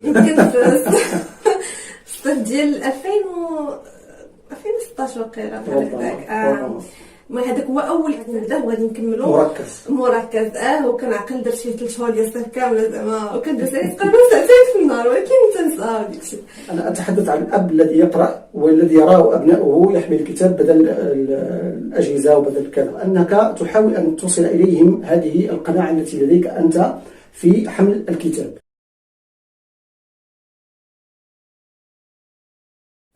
يمكن في الصيف ديال 2016 وقيله بحال هكاك. المهم هذاك هو اول كتاب وغادي نكملو مركز. وكنعقل درت فيه 3 شهور ديال الصيف كامل زعما، وكندوز عليه تقريبا ساعتين في النهار، ولكن تنسى داكشي. انا اتحدث عن الاب الذي يقرا والذي يراه ابنائه يحمل الكتاب بدل الاجهزه وبدل كذا، انك تحاول ان توصل اليهم هذه القناعه التي لديك انت في حمل الكتاب.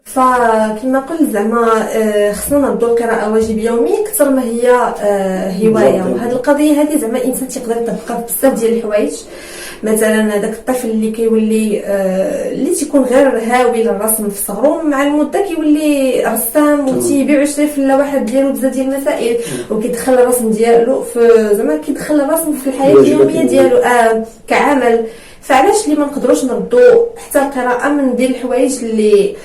فكما قلت زعما خصنا نردوا القراءه واجب يومي اكثر ما هي هوايه. وهذه القضيه هذه زعما الانسان تيقدر يطبقها في بزاف ديال الحوايج. مثلا هذاك الطفل اللي كيولي اللي تيكون غير هاوي للرسم في صغرو، مع المده كيولي رسام وتيبيع ويشري في اللوحات ديالو بزاف ديال المسائل، وكيدخل الرسم ديالو في زعما كيدخل الرسم في الحياه اليوميه ديالو كعمل. فعلاش اللي ما نقدروش نردوا حتى القراءه من ديال الحوايج اللي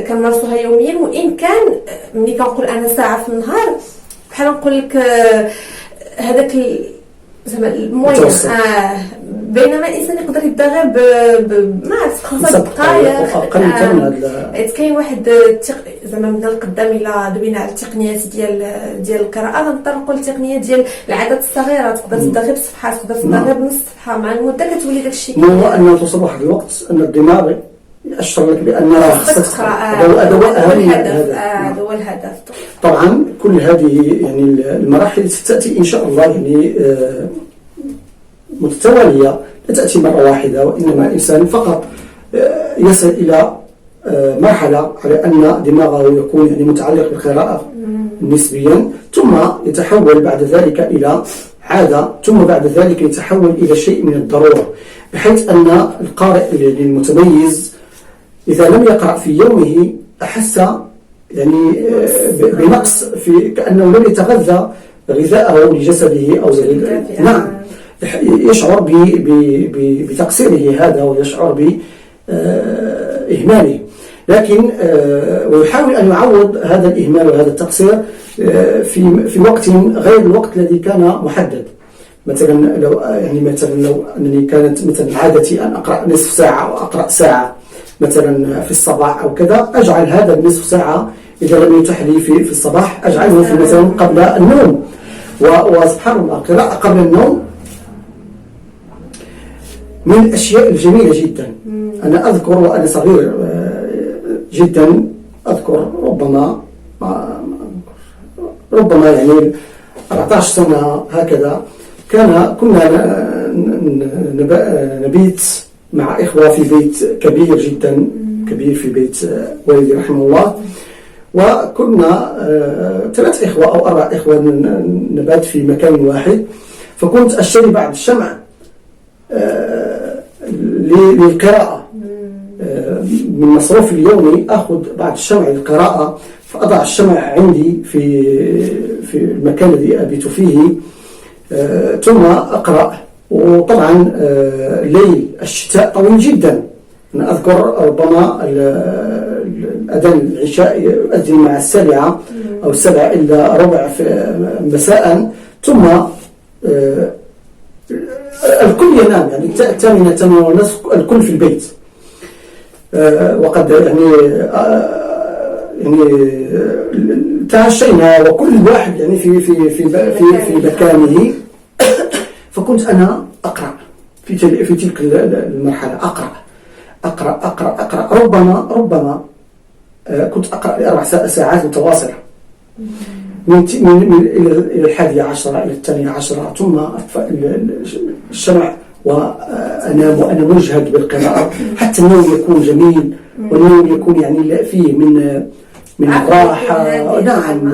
كنمارسوها يوميا؟ وان كان ملي كنقول انا ساعه في النهار بحال نقول لك هذاك زعما المهم بينما الانسان يقدر يبدا غير ما عرفت 5 دقائق حيت كاين واحد زعما من القدام الى دوينا على التقنيات ديال القراءه. غنضطر نقول التقنيه ديال العدد الصغيره، تقدر تبدا غير بصفحه، تقدر تبدا غير بنص صفحه، مع المده كتولي داك الشيء. هو ان توصل واحد الوقت ان الدماغ يأشر لك بان خصك تقرا. هذا هو الهدف. طبعا كل هذه يعني المراحل ستاتي ان شاء الله يعني متتاليه، لا تاتي مره واحده، وانما الانسان فقط يصل الى مرحله على ان دماغه يكون يعني متعلق بالقراءه نسبيا، ثم يتحول بعد ذلك الى عاده، ثم بعد ذلك يتحول الى شيء من الضروره، بحيث ان القارئ المتميز اذا لم يقرا في يومه احس يعني بنقص، في كانه لم يتغذى غذاءه لجسده او نعم، يشعر بتقصيره هذا ويشعر بإهماله. لكن ويحاول أن يعوض هذا الإهمال وهذا التقصير في وقت غير الوقت الذي كان محدد. مثلا لو أنني كانت مثلا عادتي أن أقرأ نصف ساعة وأقرأ ساعة مثلا في الصباح أو كذا، أجعل هذا النصف ساعة إذا لم يتح لي في الصباح أجعله في مثلا قبل النوم. وسبحان الله القراءة قبل النوم من الأشياء الجميلة جدا. أنا أذكر وأنا صغير جدا، أذكر ربما يعني 14 سنة هكذا، كنا نبيت مع إخوة في بيت كبير جدا، كبير في بيت والدي رحمه الله، وكنا 3 إخوة أو 4 إخوة نبات في مكان واحد. فكنت أشتري بعض الشمع للقراءة من مصروفي اليومي، أخذ بعض الشمع للقراءة، فأضع الشمع عندي في المكان الذي أبيت فيه، ثم أقرأ. وطبعا ليل الشتاء طويل جدا، أنا أذكر ربما الأذان العشاء يؤذن مع 7 أو 7 إلا ربع مساء، ثم الكل ينام، يعني 8:30 الكل في البيت، وقد يعني تعشينا وكل واحد يعني في مكانه. فكنت أنا أقرأ في تلك المرحلة، أقرأ ربما كنت أقرأ ل4 ساعات متواصلة، من إلى 11 إلى 12، ثم أطفأ الشمع وأنام وأنا مجهد بالقراءة، حتى النوم يكون جميل، والنوم يكون يعني فيه من الراحة. نعم،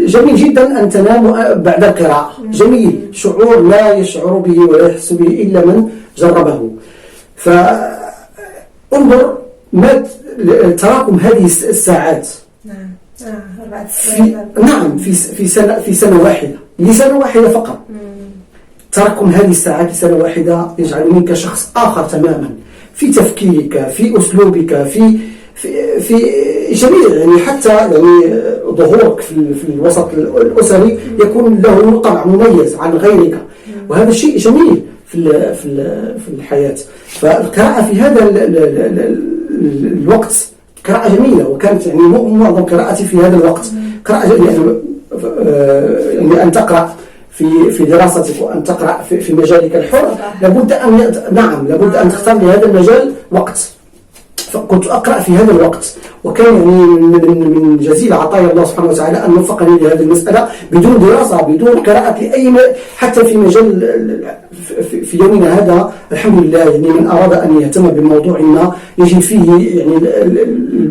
جميل جدا أن تنام بعد القراءة، جميل، شعور لا يشعر به ولا يحس به إلا من جربه. فانظر ما تراكم هذه الساعات في سنة واحدة، لسنة واحدة فقط. تراكم هذه الساعات لسنة واحدة يجعل منك شخص آخر تماما، في تفكيرك، في أسلوبك، في جميع، يعني حتى يعني ظهورك في الوسط الأسري يكون له طبع مميز عن غيرك. وهذا شيء جميل في الحياة. فالقراءة في هذا الوقت قراءة جميلة، وكانت يعني معظم قراءتي في هذا الوقت قراءة يعني أن تقرأ في دراستك وأن تقرأ في مجالك الحر لابد أن تختار لهذا المجال وقت. فكنت أقرأ في هذا الوقت، وكان يعني من جزيل عطايا الله سبحانه وتعالى أن وفقني لهذه المسألة بدون دراسة بدون قراءة لأي حتى في مجال في يومنا هذا الحمد لله. يعني من أراد أن يهتم بموضوع ما يجد فيه يعني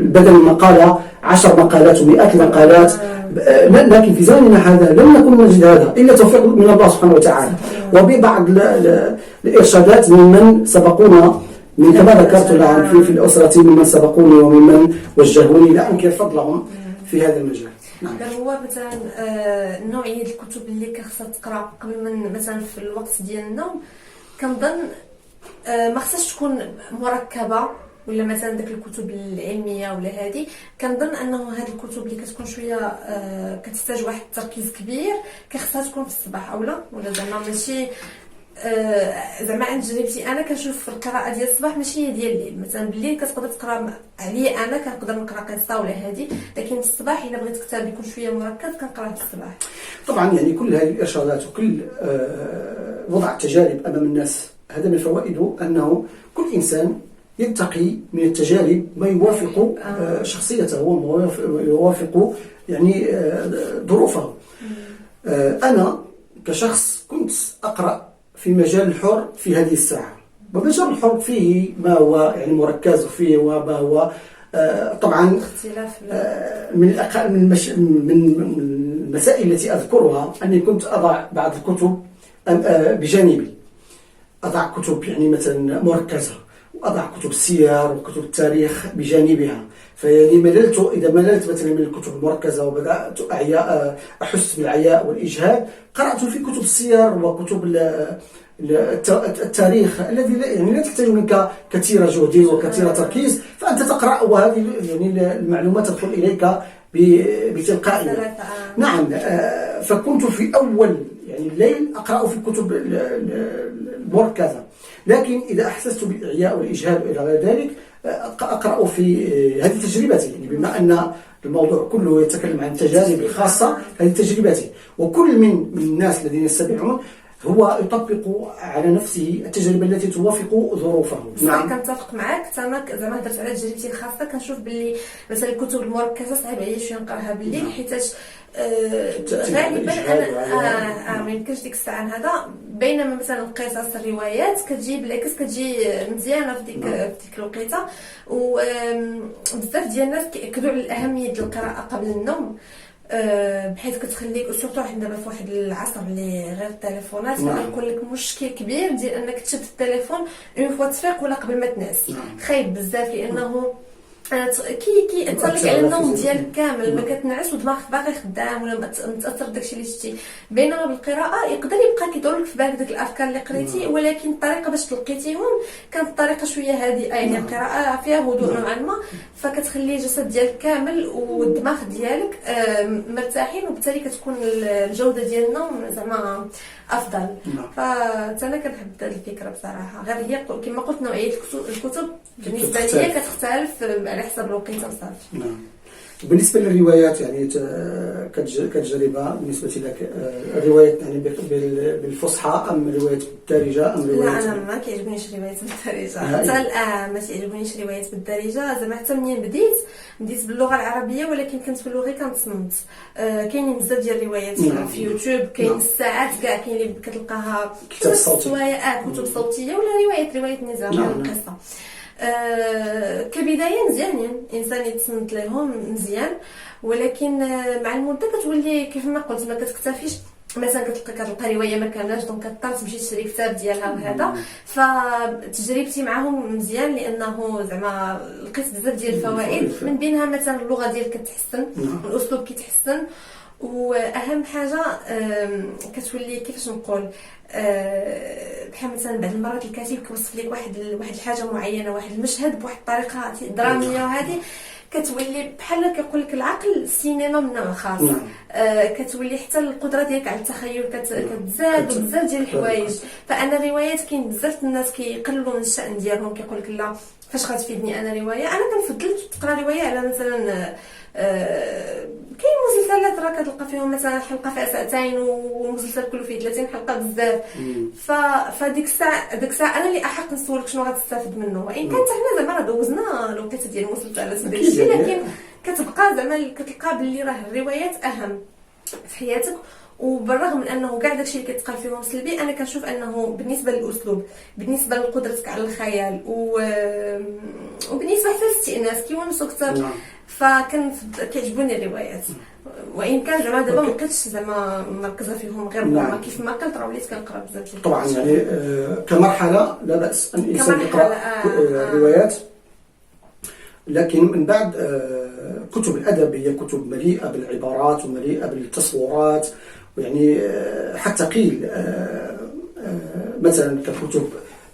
بدل مقالة 10 مقالات و100 مقالات، لكن في زماننا هذا لم نكن نجد هذا إلا توفيق من الله سبحانه وتعالى وببعض الإرشادات ممن سبقونا من كما ذكرت في الأسرة ممن سبقوني وممن وجهوني لا أنكر فضلهم في هذا المجال. نعم. هو مثلا نوعية الكتب اللي كخصها تقرا قبل من مثلا في الوقت ديال النوم، كنظن ما خصهاش تكون مركبة ولا مثلا داك الكتب العلميه ولا هذه. كنظن انه هذه الكتب اللي كتكون شويه كتحتاج واحد التركيز كبير كخصها تكون في الصباح اولا، ولا زعما ماشي زعما عند تجربتي انا كنشوف القراءه ديال الصباح ماشي هي ديال الليل. مثلا بالليل كتقدر تقرا عليا انا كنقدر نقرا قصه ولا هذه، لكن في الصباح الا بغيت كتاب يكون شويه مركز كنقراه في الصباح. طبعا يعني كل هذه الارشادات وكل وضع التجارب امام الناس هذا من فوائده انه كل انسان يتقي من التجارب ما يوافق شخصيته وما يوافق يعني ظروفه. انا كشخص كنت اقرا في مجال الحر في هذه الساعة، ومجال الحر فيه ما هو يعني مركز وفيه وما هو طبعا من المسائل التي أذكرها أني كنت أضع بعض الكتب بجانبي، أضع كتب يعني مثلا مركزة وأضع كتب السير وكتب التاريخ بجانبها. فيعني إذا مللت مثلا من الكتب المركزة وبدأت أحس بالعياء والإجهاد قرأت في كتب السير وكتب التاريخ الذي يعني لا تحتاج منك كثير جهد وكثير تركيز، فأنت تقرأ وهذه يعني المعلومات تدخل إليك بتلقائية. نعم. فكنت في أول يعني الليل أقرأ في الكتب المركزة، لكن إذا أحسست بالإعياء والإجهاد وإلى غير ذلك أقرأ في هذه تجربتي، يعني بما أن الموضوع كله يتكلم عن تجارب الخاصة. هذه تجربتي، وكل من الناس الذين يستمعون هو يطبق على نفسه التجربة التي توافق ظروفه. نعم كنتفق معك. زعما هضرت على تجربتي الخاصة، كنشوف باللي مثلا الكتب المركزة صعيب عليا شويه نقراها بالليل حيتاش غالبا انا ما يمكنش ديك الساعه هذا. بينما مثلا القصص الروايات كتجي بالعكس كتجي مزيانه في ديك الوقيته. وبزاف ديال الناس كيأكدوا على الاهميه ديال القراءه قبل النوم، بحيث كتخليك سورتو حنا دابا في واحد العصر اللي غير التليفونات كيكون لك مشكل كبير ديال انك تشد التليفون اون فوا تفيق ولا قبل ما تنعس. خايب بزاف لانه كي ياثر على النوم ديالك كامل، ما كتنعس ودماغك باقي خدام ولا متاثر بداكشي اللي شتي. بينما بالقراءه يقدر يبقى كيدور لك في بالك داك الافكار اللي قريتي، ولكن الطريقه باش تلقيتيهم كانت طريقه شويه هادئه، يعني القراءه فيها هدوء نوعا ما، فكتخلي الجسد ديالك كامل والدماغ ديالك مرتاحين، وبالتالي كتكون الجوده ديال النوم زعما افضل. فانا كنحب هذه الفكره بصراحه. غير هي كما قلت نوعيه الكتب بالنسبه لي كتختلف على حسب الوقيته وصافي. نعم. بالنسبه للروايات يعني كتجربه بالنسبه لك الروايات يعني بالفصحى ام روايات بالدارجه ام روايات؟ لا انا ما كيعجبنيش روايات بالدارجه، حتى الان ما كيعجبنيش روايات بالدارجه. زعما حتى منين بديت باللغه العربيه، ولكن كنت في اللغه كنتصنت. كاينين بزاف ديال الروايات في يوتيوب، كاين الساعات كاع كاين اللي كتلقاها كتب صوتيه كتب صوتيه ولا روايات نزار القصه. كبدايه مزيانين الانسان يتصنت لهم مزيان، ولكن مع المده كتولي كيف ما قلت ما كتكتفيش. مثلا كتلقى روايه ما كاملاش دونك كضطر تمشي تشري كتاب ديالها وهذا. فتجربتي معهم مزيان لانه زعما لقيت بزاف ديال الفوائد، من بينها مثلا اللغه ديالك كتحسن، الاسلوب كيتحسن، واهم حاجه كتولي كيفاش نقول بحال مثلا بعض المرات الكاتب كيوصف لك واحد الحاجه معينه، واحد المشهد بواحد الطريقه دراميه، وهذه كتولي بحال كيقول لك العقل السينما من نوع خاص. كتولي حتى القدره ديالك على التخيل كتزاد بزاف ديال الحوايج. فانا الروايات كاين بزاف الناس كيقللوا من الشأن ديالهم، كيقول لك لا فاش غتفيدني انا روايه. انا كنفضل تقرا روايه على مثلا كاين مسلسلات راه كتلقى فيهم مثلا حلقه فيها ساعتين ومسلسل كله فيه 30 حلقه بزاف. فديك الساعه انا اللي احق نسولك شنو غتستافد منه. وان كانت حنا زعما راه دوزنا الوقيته ديال المسلسل على سبيل الشيء، لكن كتبقى زعما كتلقى باللي راه الروايات اهم في حياتك. وبالرغم من انه كاع داكشي اللي كيتقال فيهم سلبي، انا كنشوف انه بالنسبه للاسلوب، بالنسبه لقدرتك على الخيال وبالنسبه حتى للاستئناس كيونسوا كثر، كيعجبوني الروايات. وان كان زعما دابا ما بقيتش زعما مركزه فيهم غير هما كيف ما قلت، راه وليت كنقرا بزاف ديال طبعا يعني كمرحله لا باس ان الانسان يقرا روايات، لكن من بعد كتب الادب هي كتب مليئه بالعبارات ومليئه بالتصورات. ويعني حتى قيل مثلا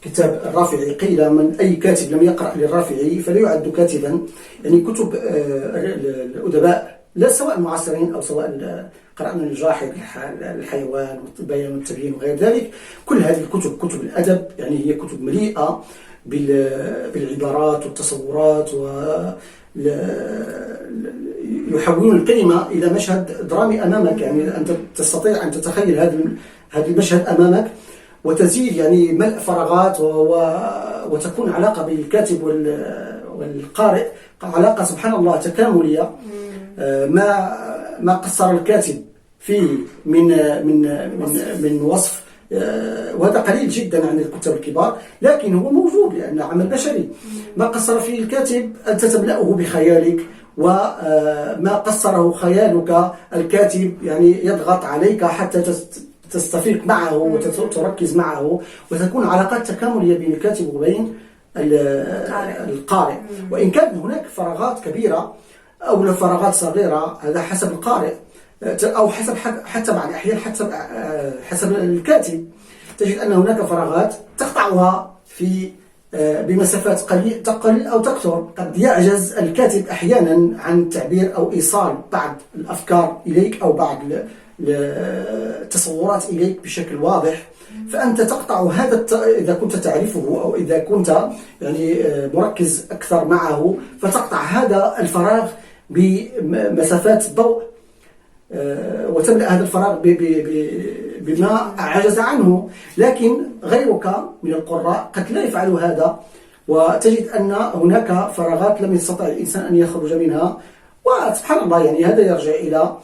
كتاب الرافعي، قيل من اي كاتب لم يقرا للرافعي فلا يعد كاتبا. يعني كتب الادباء لا سواء المعاصرين او سواء قرانا الجاحظ الحيوان والبيان والتبيين وغير ذلك، كل هذه الكتب كتب الادب يعني هي كتب مليئه بالعبارات والتصورات، و يحولون الكلمة إلى مشهد درامي أمامك. يعني أنت تستطيع أن تتخيل هذا المشهد أمامك وتزيد يعني ملء فراغات، وتكون علاقة بالكاتب والقارئ علاقة سبحان الله تكاملية. ما قصر الكاتب فيه من وصف، وهذا قليل جدا عن الكتاب الكبار، لكن هو موجود لأنه عمل بشري. ما قصر فيه الكاتب أنت تملأه بخيالك، وما قصره خيالك الكاتب يعني يضغط عليك حتى تستفيق معه وتركز معه، وتكون علاقات تكاملية بين الكاتب وبين القارئ. وإن كان هناك فراغات كبيرة أو فراغات صغيرة، هذا حسب القارئ أو حتى بعض الأحيان حسب الكاتب. تجد أن هناك فراغات تقطعها بمسافات تقل أو تكثر. قد يعجز الكاتب أحيانا عن تعبير أو إيصال بعض الأفكار إليك أو بعض التصورات إليك بشكل واضح، فأنت تقطع هذا إذا كنت تعرفه أو إذا كنت يعني مركز أكثر معه، فتقطع هذا الفراغ بمسافات ضوء، وتملأ هذا الفراغ بما عجز عنه. لكن غيرك من القراء قد لا يفعل هذا، وتجد أن هناك فراغات لم يستطع الإنسان أن يخرج منها. وسبحان الله يعني هذا يرجع إلى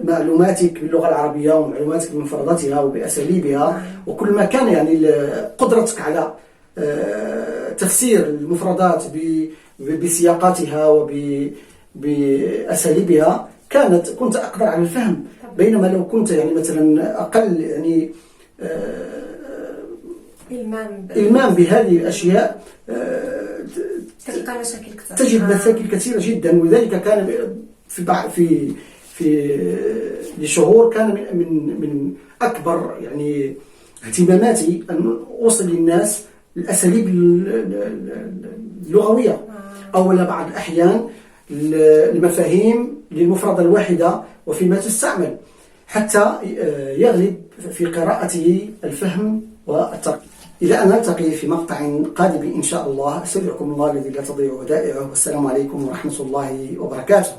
معلوماتك باللغة العربية ومعلوماتك بمفرداتها وبأساليبها، وكل ما كان يعني قدرتك على تفسير المفردات بسياقاتها وبأساليبها كنت أقدر على الفهم. بينما لو كنت يعني مثلا أقل يعني إلمام بهذه الأشياء تلقى مشاكل كثيرة، تجد مشاكل كثيرة جدا. ولذلك كان في لشهور كان من أكبر يعني اهتماماتي أن أوصل للناس الأساليب اللغوية، أو بعض الأحيان المفاهيم للمفردة الواحدة وفيما تستعمل، حتى يغلب في قراءته الفهم والتركيز. إلى أن نلتقي في مقطع قادم إن شاء الله. أستودعكم الله الذي لا تضيع ودائعه، والسلام عليكم ورحمة الله وبركاته.